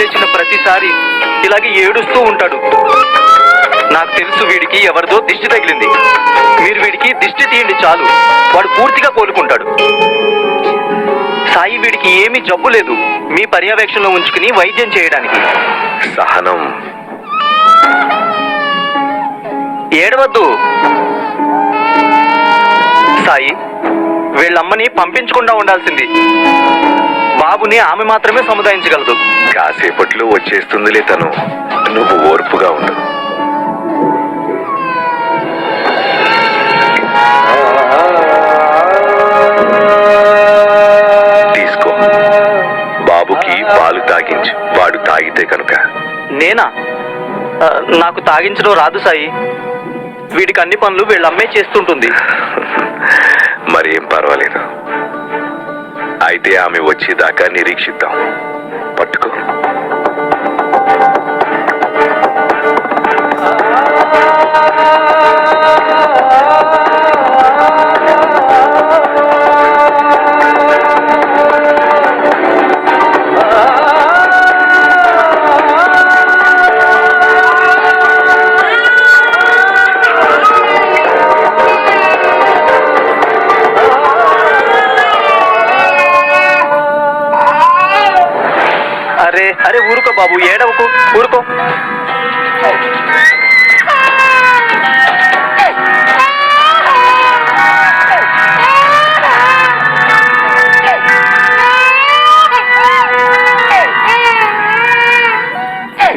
లేచిన ప్రతిసారి ఇలాగే ఏడుస్తూ ఉంటాడు. నాకు తెలుసు వీడికి ఎవరిదో దిష్టి తగిలింది. మీరు వీడికి దిష్టి తీయండి చాలు, వాడు పూర్తిగా కోలుకుంటాడు. సాయి, వీడికి ఏమీ జబ్బు లేదు. మీ పర్యవేక్షణలో ఉంచుకుని వైద్యం చేయడానికి. సహనం. ఏడవద్దు సాయి, వీళ్ళమ్మని పంపించకుండా ఉండాల్సింది. బాబుని ఆమె మాత్రమే సముదాయించగలదు. కాసేపట్లో వచ్చేస్తుందిలే తను, నువ్వు ఓర్పుగా ఉండు. తీసుకో, బాబుకి పాలు తాగించు, వాడు తాగితే కనుక. నేనా? నాకు తాగించడం రాదు సాయి. వీడికి అన్ని పనులు వీళ్ళమ్మే చేస్తుంటుంది. మరేం పర్వాలేదు. అయితే ఆమె వచ్చేదాకా నిరీక్షిద్దాం. పట్టుకో. అరే అరే, ఊరుకో బాబు, ఏడవకు, ఊరుకో.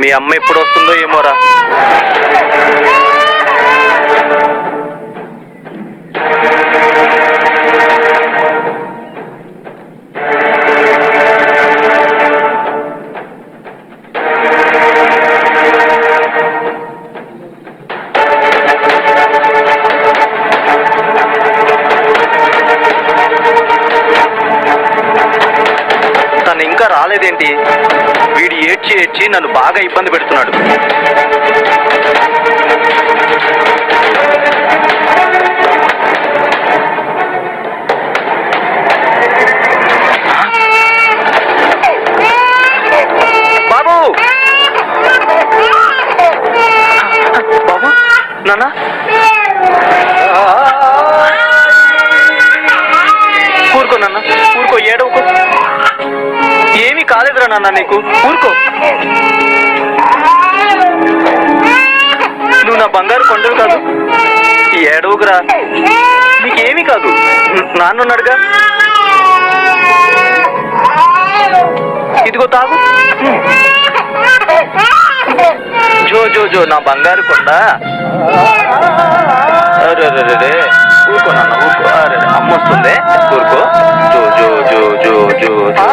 మీ అమ్మ ఎప్పుడు వస్తుందో ఏమోరా. ఇంకా రాలేదేంటి? వీడు ఏడ్చి ఏడ్చి నన్ను బాగా ఇబ్బంది పెడుతున్నాడు. బాబు, బాబు, నాన్న, ఊరుకో నాన్న, ఊరుకో, ఏడవకు. ఏమీ కాలేదురా నాన్న, నీకు ఊరుకో. నువ్వు నా బంగారు కొండలు కాదు, ఏడవకురా. నీకేమీ కాదు, నాన్నున్నాడుగా. ఇదిగో తాగు. జో జో జో, నా బంగారు కొండ. అరే ఊరుకో నాన్న, ఊరుకో. అరే అమ్మ వస్తుంది, ఊరుకో. జో జో జో జో జో జో.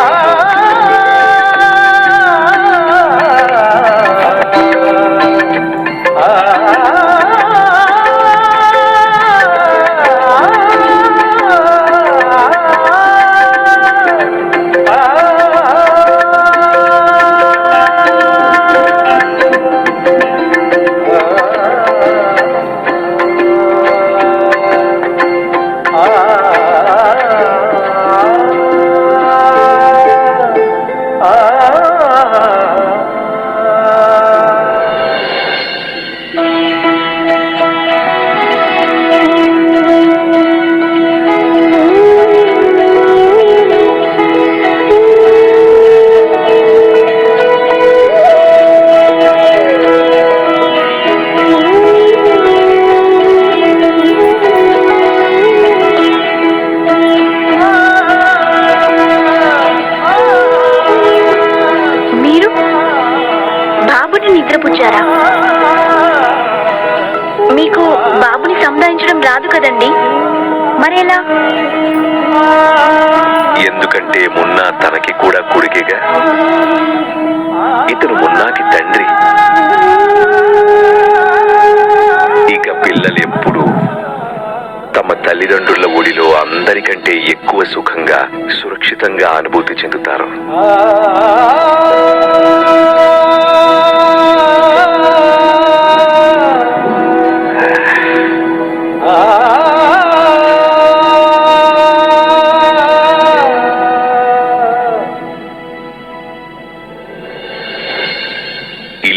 నిద్రపుచ్చారా? మీకు బాబుని సంధాయించడం రాదు కదండి, మరేలా? ఎందుకంటే మున్నా తనకి కూడా కొడుకేగా. ఇతను మున్నాకి తండ్రి. ఇక పిల్లలెప్పుడు తమ తల్లిదండ్రుల ఒడిలో అందరికంటే ఎక్కువ సుఖంగా, సురక్షితంగా అనుభూతి చెందుతారు.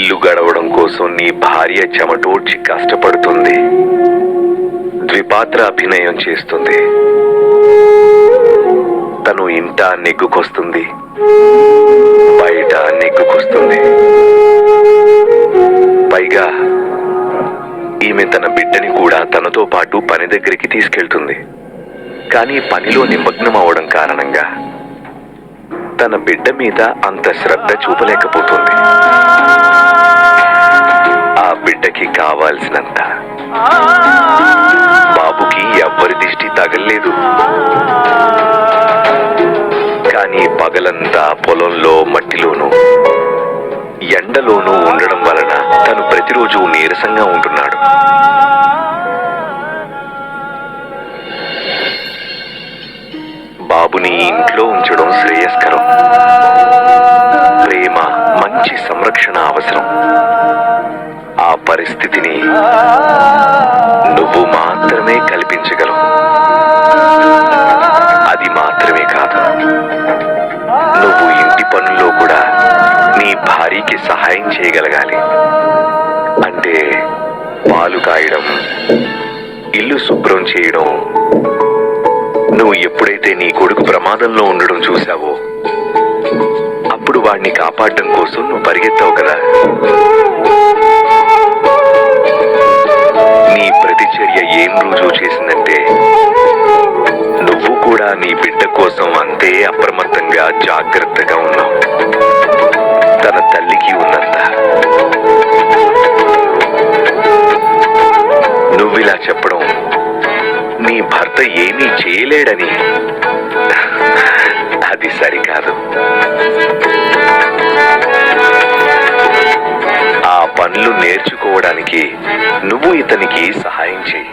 ఇల్లు గడవడం కోసం నీ భార్య చెమటోడ్చి కష్టపడుతుంది, ద్విపాత్ర అభినయం చేస్తుంది. తను ఇంట నెగ్గుకొస్తుంది, బయట నెగ్గుకొస్తుంది. పైగా ఈమె తన బిడ్డని కూడా తనతో పాటు పని దగ్గరికి తీసుకెళ్తుంది. కానీ పనిలో నిమగ్నం అవడం కారణంగా తన బిడ్డ మీద అంత శ్రద్ధ చూపలేకపోతుంది. ఆ బిడ్డకి కావాల్సినంత బాబుకి ఎవ్వరి దిష్టి తగల్లేదు. కానీ పగలంతా పొలంలో మట్టిలోనూ ఎండలోనూ ఉండడం వలన తను ప్రతిరోజు నీరసంగా ఉంటున్నాడు. బాబుని ఇంట్లో ఉంచడం శ్రేయస్కరం. ప్రేమ, మంచి సంరక్షణ అవసరం. ఆ పరిస్థితిని నువ్వు మాత్రమే కల్పించగలవు. అది మాత్రమే కాదు, నువ్వు ఇంటి పనుల్లో కూడా నీ భార్యకి సహాయం చేయగలగాలి. అంటే పాలు కాయడం, ఇల్లు శుభ్రం చేయడం. నువ్వు ఎప్పుడైతే నీ కొడుకు ప్రమాదంలో ఉండడం చూశావో అప్పుడు వాడిని కాపాడడం కోసం నువ్వు పరిగెత్తావు కదా. నీ ప్రతిచర్య ఏం రుజువు చేసిందంటే నువ్వు కూడా నీ బిడ్డ కోసం అంతే అప్రమత్తంగా జాగ్రత్తగా ఉన్నావు. తన తల్లికి ఉన్నంత. నువ్విలా చెప్పడం నీ భర్త ఏమీ చేయలేడని, అది సరికాదు. ఆ పనులు నేర్చుకోవడానికి నువ్వు ఇతనికి సహాయం చేయి.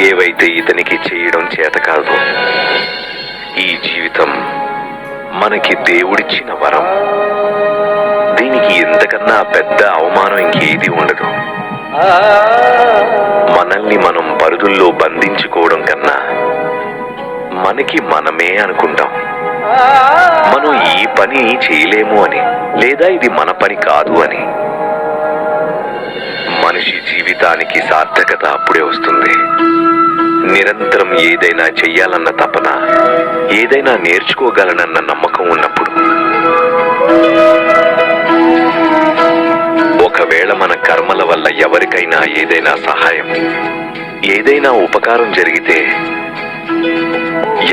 ఏవైతే ఇతనికి చేయడం చేత కాదు. ఈ జీవితం మనకి దేవుడిచ్చిన వరం. దీనికి ఇంతకన్నా పెద్ద అవమానం ఇంకేది ఉండదు. మనల్ని మనం పరిధుల్లో బంధించుకోవడం కన్నా మనకి మనమే అనుకుంటాం మనం ఈ పని చేయలేము అని, లేదా ఇది మన పని కాదు అని. మనిషి జీవితానికి సార్థకత అప్పుడే వస్తుంది నిరంతరం ఏదైనా చెయ్యాలన్న తపన, ఏదైనా నేర్చుకోగలనన్న నమ్మకం ఉన్నప్పుడు. ఒకవేళ మన కర్మల వల్ల ఎవరికైనా ఏదైనా సహాయం, ఏదైనా ఉపకారం జరిగితే,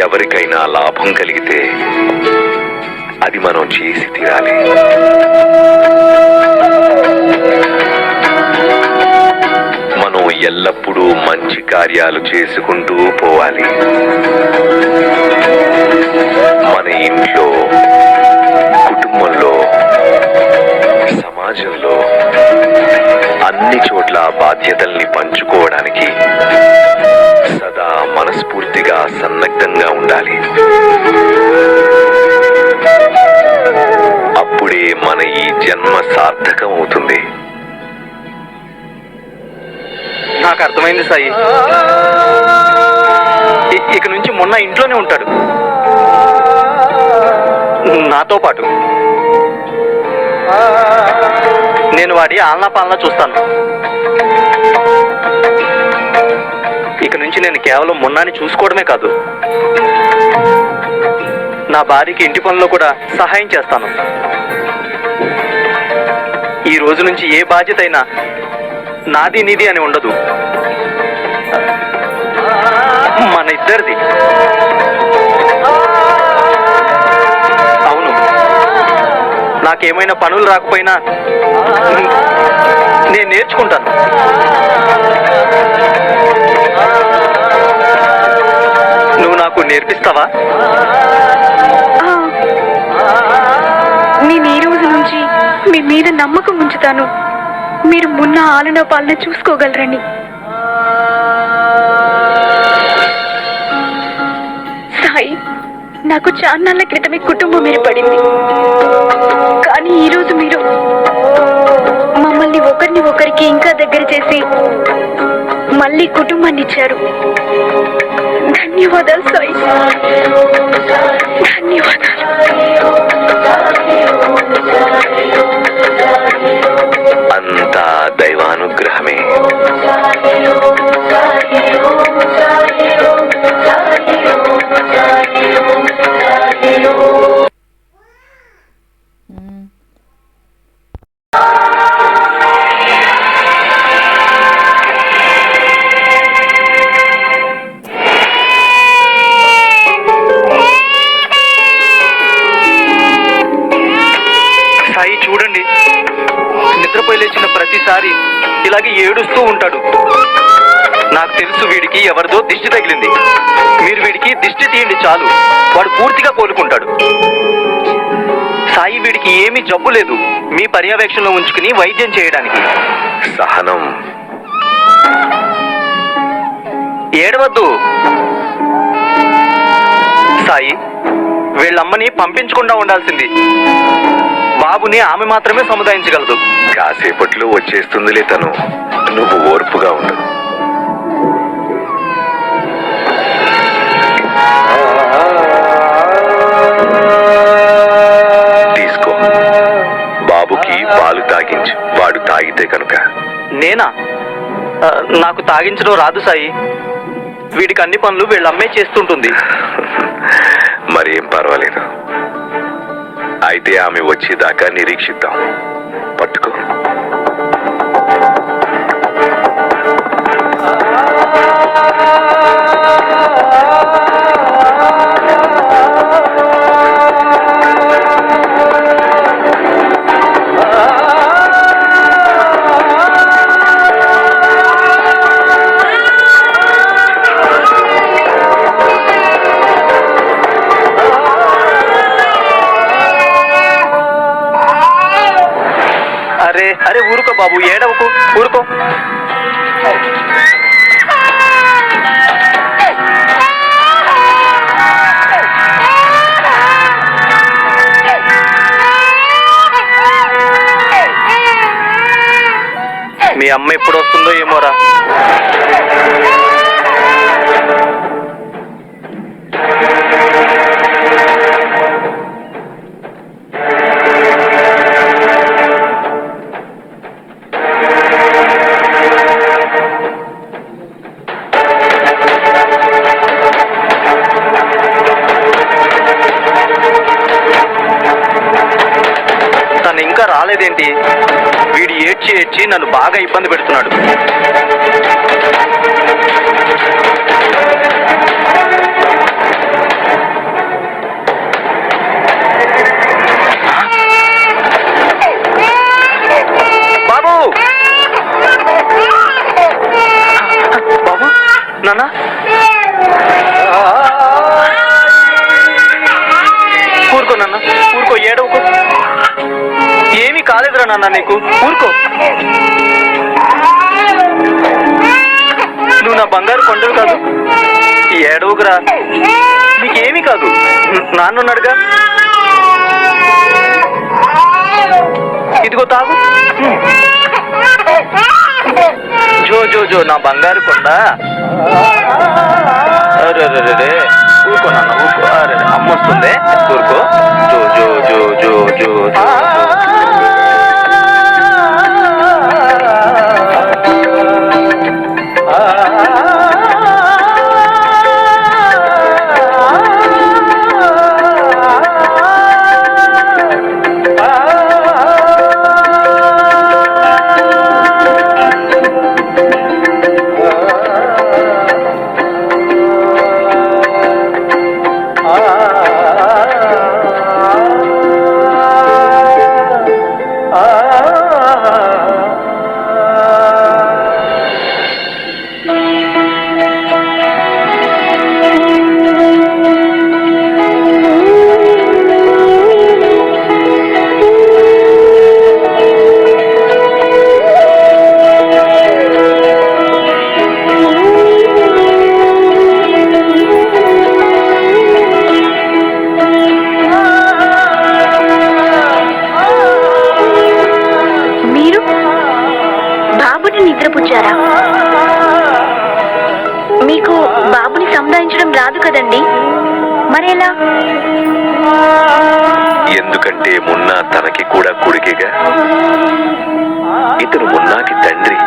ఎవరికైనా లాభం కలిగితే అది మనం చేసి తీరాలి. మనం ఎల్లప్పుడూ మంచి కార్యాలు చేసుకుంటూ పోవాలి. మన ఇంట్లో, కుటుంబంలో, సమాజంలో అన్ని చోట్ల బాధ్యతల్ని పంచుకోవడానికి సదా మనస్ఫూర్తిగా సన్నద్ధంగా ఉండాలి. అప్పుడే మన ఈ జన్మ సార్థకం అవుతుంది. నాకు అర్థమైంది సాయి. ఇక నుంచి మొన్న ఇంట్లోనే ఉంటాడు నాతో పాటు. నేను వాడి ఆలనా పాలనా చూస్తాను. ఇక నుంచి నేను కేవలం మొన్నాని చూసుకోవడమే కాదు, నా భార్యకి ఇంటి పనుల్లో కూడా సహాయం చేస్తాను. ఈ రోజు నుంచి ఏ బాధ్యత అయినా నాది నీది అని ఉండదు, మన ఇద్దరిది. అవును, నాకేమైనా పనులు రాకపోయినా నేను నేర్చుకుంటాను. నువ్వు నాకు నేర్పిస్తావా? నేను ఈ రోజు నుంచి మీ మీద నమ్మకం ఉంచుతాను. మీరు మొన్న ఆలన పాలన చూసుకోగలరని. సాయి, నాకు చాన్నాళ్ళ క్రితమే కుటుంబం ఏర్పడింది. కానీ ఈరోజు మీరు మమ్మల్ని ఒకరిని ఒకరికి ఇంకా దగ్గర చేసి మళ్ళీ కుటుంబాన్ని ఇచ్చారు. ధన్యవాదాలు సాయి, ధన్యవాదాలు. చూడండి, నిద్రపోయి లేచిన ప్రతిసారి ఇలాగే ఏడుస్తూ ఉంటాడు. నాకు తెలుసు వీడికి ఎవరిదో దిష్టి తగిలింది. మీరు వీడికి దిష్టి తీయండి చాలు, వాడు పూర్తిగా కోలుకుంటాడు. సాయి, వీడికి ఏమీ జబ్బు లేదు. మీ పర్యవేక్షణలో ఉంచుకుని వైద్యం చేయడానికి. సహనం. ఏడవద్దు సాయి, వీళ్ళమ్మని పంపించకుండా ఉండాల్సింది. బాబుని ఆమె మాత్రమే సముదాయించగలదు. కాసేపట్లో వచ్చేస్తుందిలే తను, నువ్వు ఓర్పుగా ఉండు. తీసుకో, బాబుకి పాలు తాగించు, వాడు తాగితే కనుక. నేనా? నాకు తాగించడం రాదు సాయి. వీడికి అన్ని పనులు వీళ్ళమ్మే చేస్తుంటుంది. మరేం పర్వాలేదు. అయితే ఆమె వచ్చేదాకా నిరీక్షిద్దాం. పట్టుకో. అరే అరే, ఊరుకో బాబు, ఏడవకు, ఊరుకో. మీ అమ్మ ఎప్పుడు వస్తుందో ఏమోరా. తను ఇంకా రాలేదేంటి? వీడు ఏడ్చి ఏడ్చి నన్ను బాగా ఇబ్బంది పెడుతున్నాడు. బాబు, బాబు, నాన్న, ఊరుకో నాన్న, ఊరుకో, ఏడవకు. ఏమీ కాలేదురా నాన్న నీకు, ఊరుకో. నువ్వు నా బంగారు కొండలు కాదు, ఏడవకురా. నీకేమీ కాదు, నాన్నున్నాడుగా. ఇదిగో తాగు. జో జో జో, నా బంగారు కొండ. అరే ఊరుకో నాన్న, ఊరుకో. అరే అమ్మ వస్తుంది, ఊరుకో. జో జో జో జో జో జో. నిద్రపుచ్చారా? మీకు బాబుని సంధాయించడం రాదు కదండి, మరేలా? ఎందుకంటే మున్నా తనకి కూడా కొడుకేగా. ఇతను మున్నాకి తండ్రి.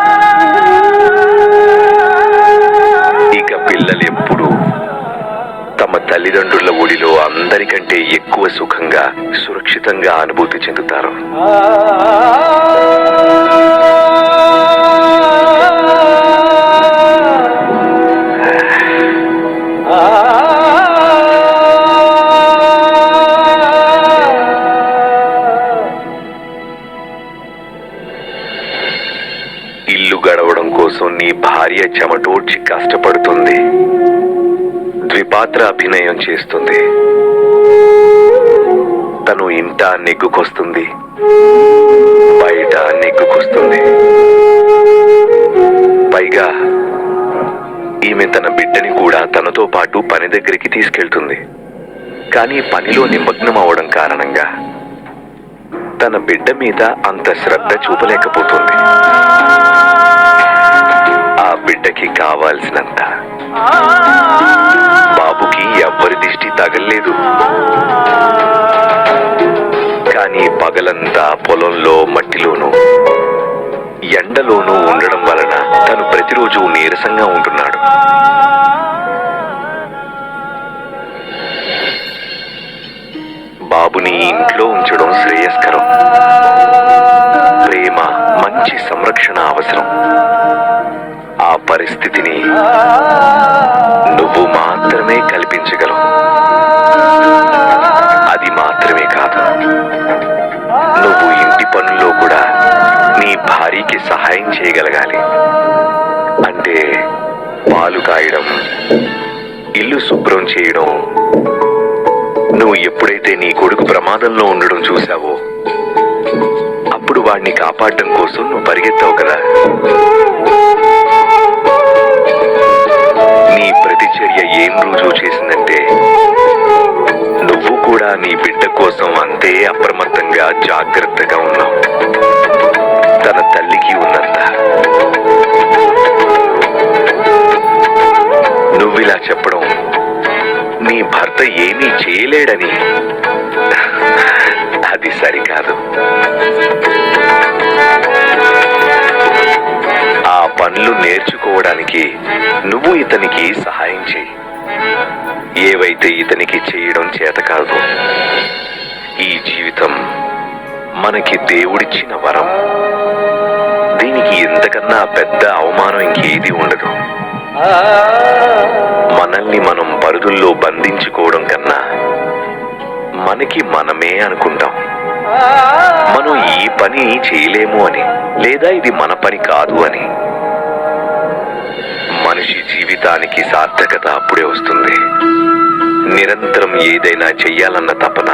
ఇక పిల్లలెప్పుడు తమ తల్లిదండ్రుల ఒడిలో అందరికంటే ఎక్కువ సుఖంగా, సురక్షితంగా అనుభూతి చెందుతారు. కోసం నీ భార్య చెమటోడ్చి కష్టపడుతుంది, ద్విపాత్ర అభినయం చేస్తుంది. తను ఇంట నెగ్గుకొస్తుంది, బయట నెగ్గుకొస్తుంది. పైగా ఈమె తన బిడ్డని కూడా తనతో పాటు పని దగ్గరికి తీసుకెళ్తుంది. కానీ పనిలో నిమగ్నం అవడం కారణంగా తన బిడ్డ మీద అంత శ్రద్ధ చూపలేకపోతుంది. ఆ బిడ్డకి కావాల్సినంత బాబుకి ఎవ్వరి దిష్టి తగల్లేదు. కానీ పగలంతా పొలంలో మట్టిలోనూ ఎండలోనూ ఉండడం వలన తను ప్రతిరోజు నీరసంగా ఉంటున్నాడు. బాబుని ఇంట్లో ఉంచడం శ్రేయస్కరం. ప్రేమ, మంచి సంరక్షణ అవసరం. ఆ పరిస్థితిని నువ్వు మాత్రమే కల్పించగలవు. అది మాత్రమే కాదు, నువ్వు ఇంటి పనుల్లో కూడా నీ భార్యకి సహాయం చేయగలగాలి. అంటే పాలు కాయడం, ఇల్లు శుభ్రం చేయడం. నువ్వు ఎప్పుడైతే నీ కొడుకు ప్రమాదంలో ఉండడం చూశావో అప్పుడు వాడిని కాపాడడం కోసం నువ్వు పరిగెత్తావు కదా. నీ ప్రతిచర్య ఏం రుజువు చేసిందంటే నువ్వు కూడా నీ బిడ్డ కోసం అంతే అప్రమత్తంగా జాగ్రత్తగా ఉన్నావు. తన తల్లికి ఉన్నంత. నువ్విలా చెప్పడం నీ భర్త ఏమీ చేయలేడని, అది సరికాదు. ఆ పనులు నేర్చుకోవడానికి నువ్వు ఇతనికి సహాయం చేయి. ఏవైతే ఇతనికి చేయడం చేత కాదు. ఈ జీవితం మనకి దేవుడిచ్చిన వరం. దీనికి ఇంతకన్నా పెద్ద అవమానం ఇంకేది ఉండదు. మనల్ని మనం పరిధుల్లో బంధించుకోవడం కన్నా మనకి మనమే అనుకుంటాం మనం ఈ పని చేయలేము అని, లేదా ఇది మన పని కాదు అని. మనిషి జీవితానికి సార్థకత అప్పుడే వస్తుంది నిరంతరం ఏదైనా చెయ్యాలన్న తపన,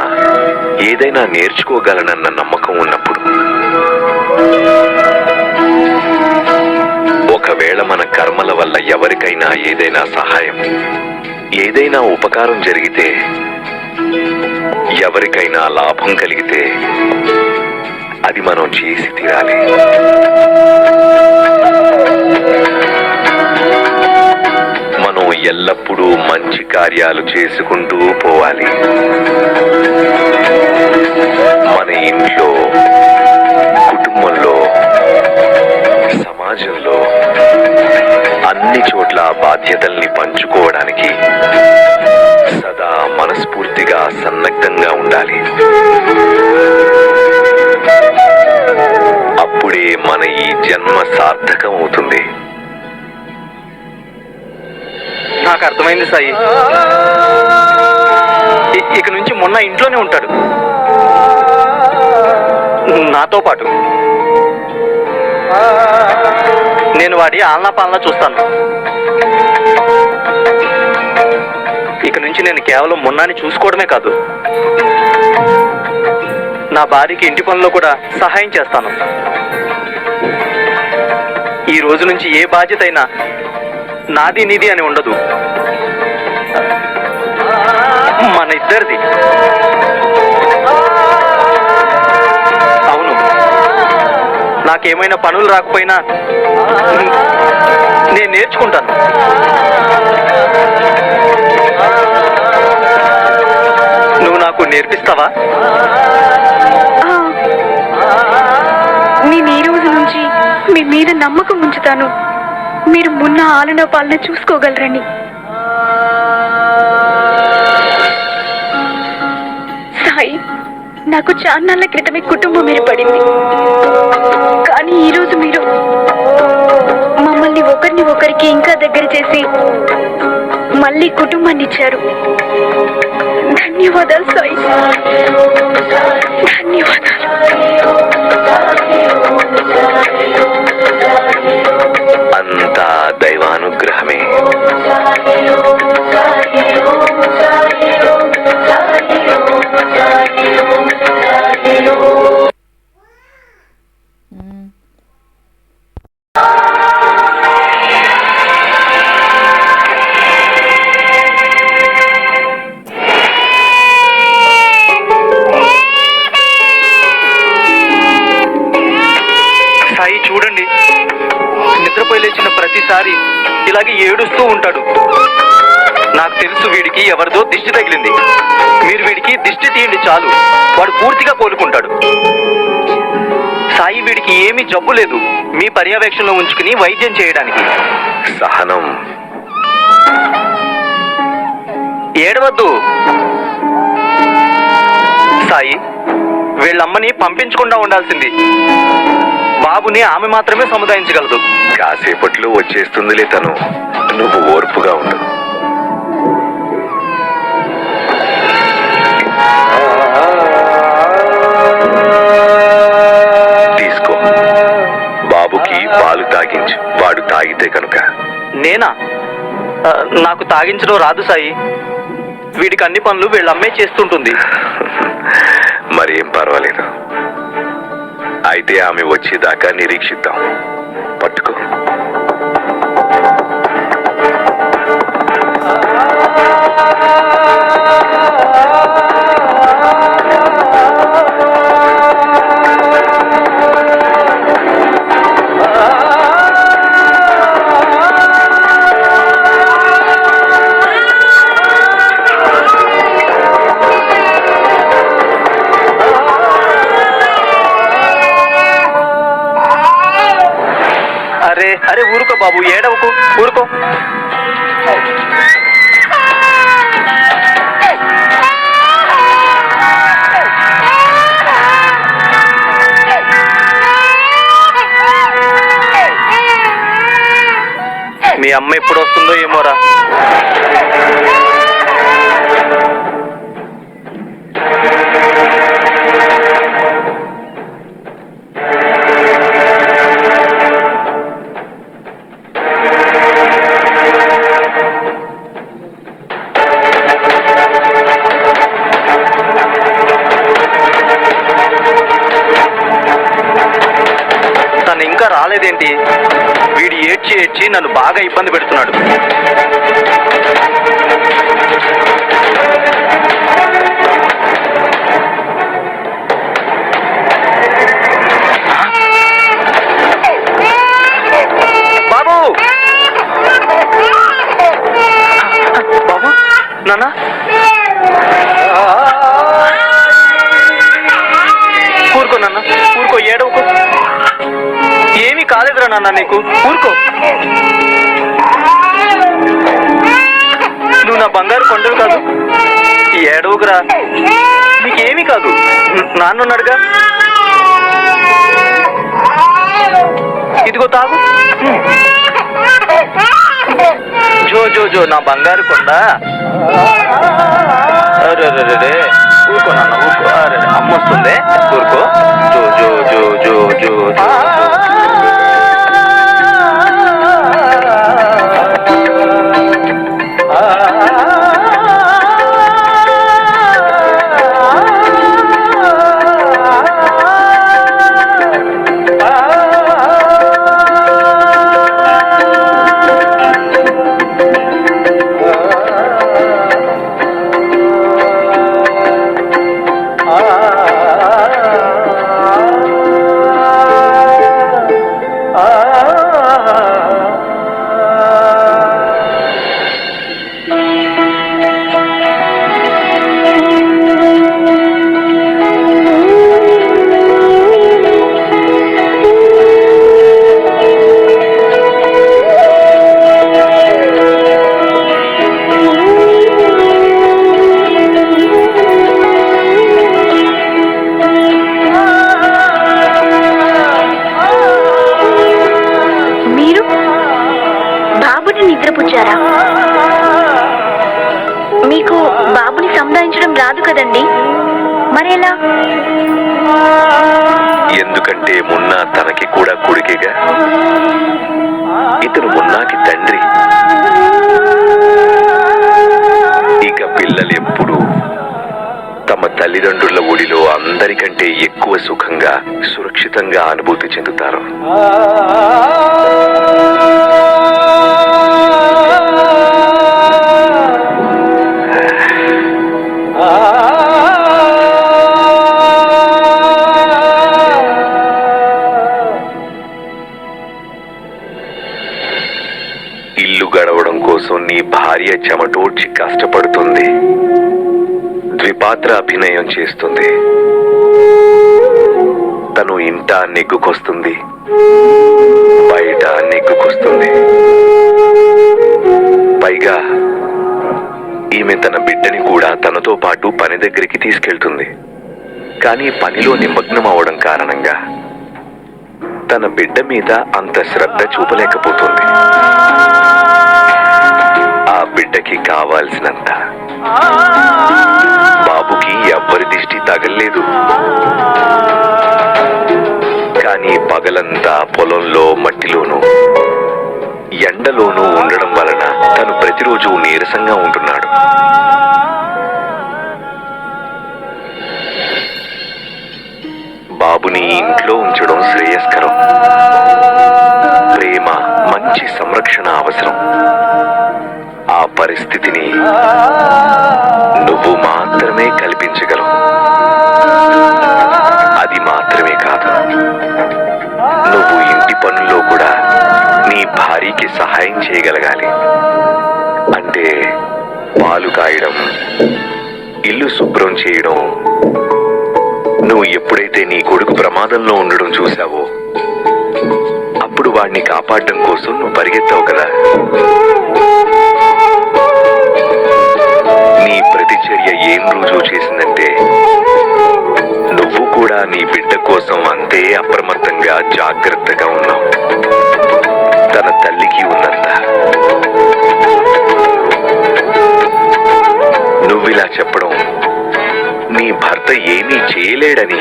ఏదైనా నేర్చుకోగలనన్న నమ్మకం ఉన్నప్పుడు. ఒకవేళ మన కర్మల వల్ల ఎవరికైనా ఏదైనా సహాయం, ఏదైనా ఉపకారం జరిగితే, ఎవరికైనా లాభం కలిగితే అది మనం చేసి తీరాలి. మనం ఎల్లప్పుడూ మంచి కార్యాలు చేసుకుంటూ పోవాలి. మన ఇంట్లో, కుటుంబంలో, సమాజంలో అన్ని చోట్ల బాధ్యతల్ని పంచుకోవడానికి సదా మనస్ఫూర్తిగా సన్నద్ధంగా ఉండాలి. అప్పుడే మన ఈ జన్మ సార్థకం అవుతుంది. నాకు అర్థమైంది సాయి. ఇక నుంచి మొన్న ఇంట్లోనే ఉంటాడు నాతో పాటు. నేను వాడి ఆలనా పాలనా చూస్తాను. ఇక నుంచి నేను కేవలం మొన్నాని చూసుకోవడమే కాదు, నా భార్యకి ఇంటి పనుల్లో కూడా సహాయం చేస్తాను. ఈ రోజు నుంచి ఏ బాధ్యత అయినా నాది నీది అని ఉండదు, మన ఇద్దరిది. అవును, నాకేమైనా పనులు రాకపోయినా నేను నేర్చుకుంటాను. నువ్వు నాకు నేర్పిస్తావా? నేను ఈ రోజు నుంచి మీ మీద నమ్మకం ఉంచుతాను. మీరు మొన్న ఆలన పాలన చూసుకోగలరని. సాయి, నాకు చాన్నాళ్ళ క్రితమే కుటుంబం ఏర్పడింది. కానీ ఈరోజు మీరు మమ్మల్ని ఒకరిని ఒకరికి ఇంకా దగ్గర చేసి మళ్ళీ కుటుంబాన్ని ఇచ్చారు. ధన్యవాదాలు సాయి, ధన్యవాదాలు. ప్రతిసారి ఇలాగే ఏడుస్తూ ఉంటాడు. నాకు తెలుసు వీడికి ఎవరిదో దిష్టి తగిలింది. మీరు వీడికి దిష్టి తీయండి చాలు, వాడు పూర్తిగా కోలుకుంటాడు. సాయి వీడికి ఏమీ జబ్బు లేదు, మీ పర్యవేక్షణలో ఉంచుకుని వైద్యం చేయడానికి. సహనం, ఏడవద్దు సాయి. వీళ్ళమ్మని పంపించకుండా ఉండాల్సింది. బాబుని ఆమె మాత్రమే సముదాయించగలదు. కాసేపట్లో వచ్చేస్తుందిలే తను, నువ్వు ఓర్పుగా ఉండు. తీసుకో, బాబుకి పాలు తాగించు, వాడు తాగితే కనుక. నేనా? నాకు తాగించడం రాదు సాయి. వీడికి అన్ని పనులు వీళ్ళమ్మే చేస్తుంటుంది. మరేం పర్వాలేదు. అయితే ఆమె వచ్చేదాకా నిరీక్షిద్దాం. పట్టుకో. అరే అరే ఊరుకో బాబు, ఏడవకు, ఊరుకో. మీ అమ్మ ఎప్పుడు వస్తుందో ఏమోరా. తను ఇంకా రాలేదేంటి? వీడు ఏడ్చి ఏడ్చి నన్ను బాగా ఇబ్బంది పెడుతున్నాడు. బాబు, బాబు, నాన్న, ఊరుకో నాన్న, ఊరుకో, ఏడవకు. ఏమీ కాలేదురా నాన్న నీకు, ఊరుకో. నువ్వు నా బంగారు కొండలు కాదు, ఏడవకురా, నీకేమీ కాదు. నాన్నున్నాడుగా, ఇదిగో తాగు. జో జో జో నా బంగారు కొండ. అరే ఊరుకో నాన్న, ఊరుకో. అరే అమ్మ వస్తుంది, ఊరుకో. జో జో జో జో జో జో. నిద్రపుచ్చారా? మీకు బాబుని సంధాయించడం రాదు కదండి, మరేలా? ఎందుకంటే మున్నా తనకి కూడా కొడుకేగా. ఇతను మున్నాకి తండ్రి. ఇక పిల్లలెప్పుడు తమ తల్లిదండ్రుల ఒడిలో అందరికంటే ఎక్కువ సుఖంగా, సురక్షితంగా అనుభూతి చెందుతారు. నీ భార్య చెమటోడ్చి కష్టపడుతుంది, ద్విపాత్ర అభినయం చేస్తుంది. తను ఇంట నెగ్గుకొస్తుంది, బయట నెగ్గుకొస్తుంది. పైగా ఈమె తన బిడ్డని కూడా తనతో పాటు పని దగ్గరికి తీసుకెళ్తుంది. కానీ పనిలో నిమగ్నం అవడం కారణంగా తన బిడ్డ మీద అంత శ్రద్ధ చూపలేకపోతుంది. ఆ బిడ్డకి కావాల్సినంత బాబుకి ఎవ్వరి దిష్టి తగల్లేదు. కానీ పగలంతా పొలంలో మట్టిలోనూ ఎండలోనూ ఉండడం వలన తను ప్రతిరోజు నీరసంగా ఉంటున్నాడు. బాబుని ఇంట్లో ఉంచడం శ్రేయస్కరం. ప్రేమ, మంచి సంరక్షణ అవసరం. ఆ పరిస్థితిని నువ్వు మాత్రమే కల్పించగలవు. అది మాత్రమే కాదు, నువ్వు ఇంటి పనుల్లో కూడా నీ భార్యకి సహాయం చేయగలగాలి. అంటే పాలు కాయడం, ఇల్లు శుభ్రం చేయడం. నువ్వు ఎప్పుడైతే నీ కొడుకు ప్రమాదంలో ఉండడం చూశావో అప్పుడు వాడిని కాపాడడం కోసం నువ్వు పరిగెత్తావు కదా. నీ ప్రతిచర్య ఏం రుజువు చేసిందంటే నువ్వు కూడా నీ బిడ్డ కోసం అంతే అప్రమత్తంగా జాగ్రత్తగా ఉన్నావు. తన తల్లికి ఉన్నంత. నువ్విలా చెప్పడం నీ భర్త ఏమీ చేయలేడని,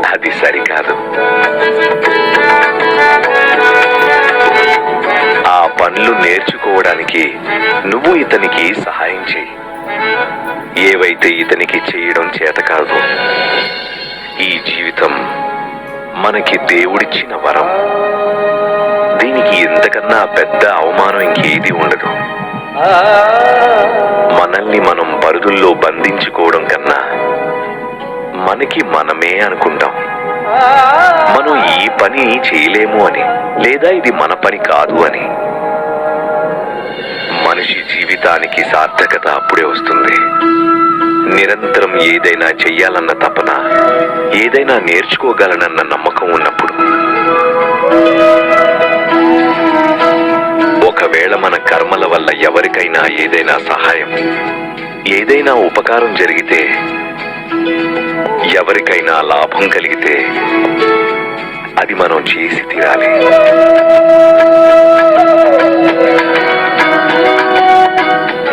అది సరికాదు. ఆ పనులు నేర్చుకోవడానికి నువ్వు ఇతనికి సహాయం చేయి. ఏవైతే ఇతనికి చేయడం చేత కాదు. ఈ జీవితం మనకి దేవుడిచ్చిన వరం. దీనికి ఇంతకన్నా పెద్ద అవమానం ఇంకేది ఉండదు. మనల్ని మనం పరిధుల్లో బంధించుకోవడం కన్నా మనకి మనమే అనుకుంటాం మనం ఈ పని చేయలేము అని, లేదా ఇది మన పని కాదు అని. మనిషి జీవితానికి సార్థకత అప్పుడే వస్తుంది నిరంతరం ఏదైనా చెయ్యాలన్న తపన, ఏదైనా నేర్చుకోగలనన్న నమ్మకం ఉన్నప్పుడు. ఒకవేళ మన కర్మల వల్ల ఎవరికైనా ఏదైనా సహాయం, ఏదైనా ఉపకారం జరిగితే, ఎవరికైనా లాభం కలిగితే అది మనం చేసి తీరాలి.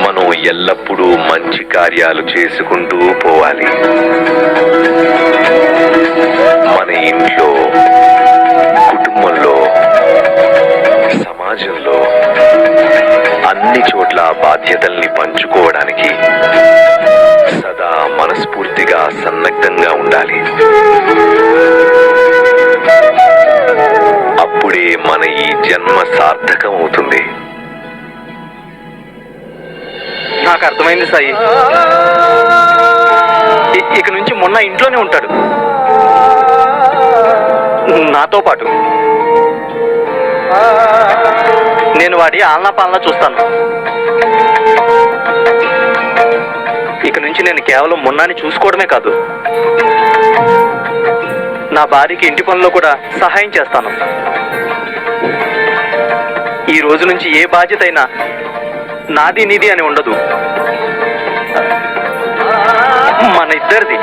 మనం ఎల్లప్పుడూ మంచి కార్యాలు చేసుకుంటూ పోవాలి. మన ఇంట్లో, కుటుంబంలో, సమాజంలో అన్ని చోట్ల బాధ్యతల్ని పంచుకోవడానికి సదా మనస్ఫూర్తిగా సన్నద్ధంగా ఉండాలి. అప్పుడే మన ఈ జన్మ సార్థకం అవుతుంది. నాకు అర్థమైంది సాయి. ఇక నుంచి మొన్న ఇంట్లోనే ఉంటాడు నాతో పాటు. నేను వాడి ఆలనా పాలనా చూస్తాను. ఇక నుంచి నేను కేవలం మొన్నాని చూసుకోవడమే కాదు, నా భార్యకి ఇంటి పనుల్లో కూడా సహాయం చేస్తాను. ఈ రోజు నుంచి ఏ బాధ్యత అయినా నాది నీది అని ఉండదు, మన ఇద్దరిది.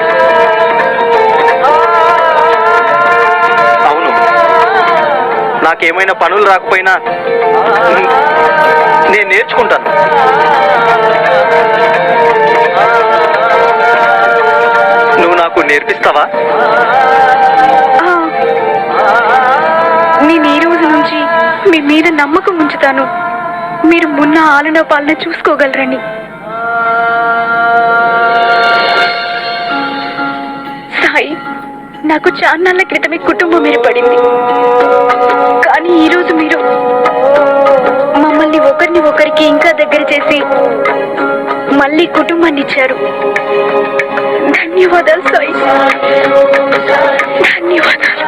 అవును, నాకేమైనా పనులు రాకపోయినా నేను నేర్చుకుంటాను. నువ్వు నాకు నేర్పిస్తావా? నేను ఈ రోజు నుంచి మీ మీద నమ్మకం ఉంచుతాను. మీరు మున్న ఆలన పాలన చూసుకోగలరని. సాయి, నాకు చాన్నాళ్ళ క్రితమే కుటుంబం ఏర్పడింది. కానీ ఈరోజు మీరు మమ్మల్ని ఒకరిని ఒకరికి ఇంకా దగ్గర చేసి మళ్ళీ కుటుంబాన్ని ఇచ్చారు. ధన్యవాదాలు సాయి, ధన్యవాదాలు.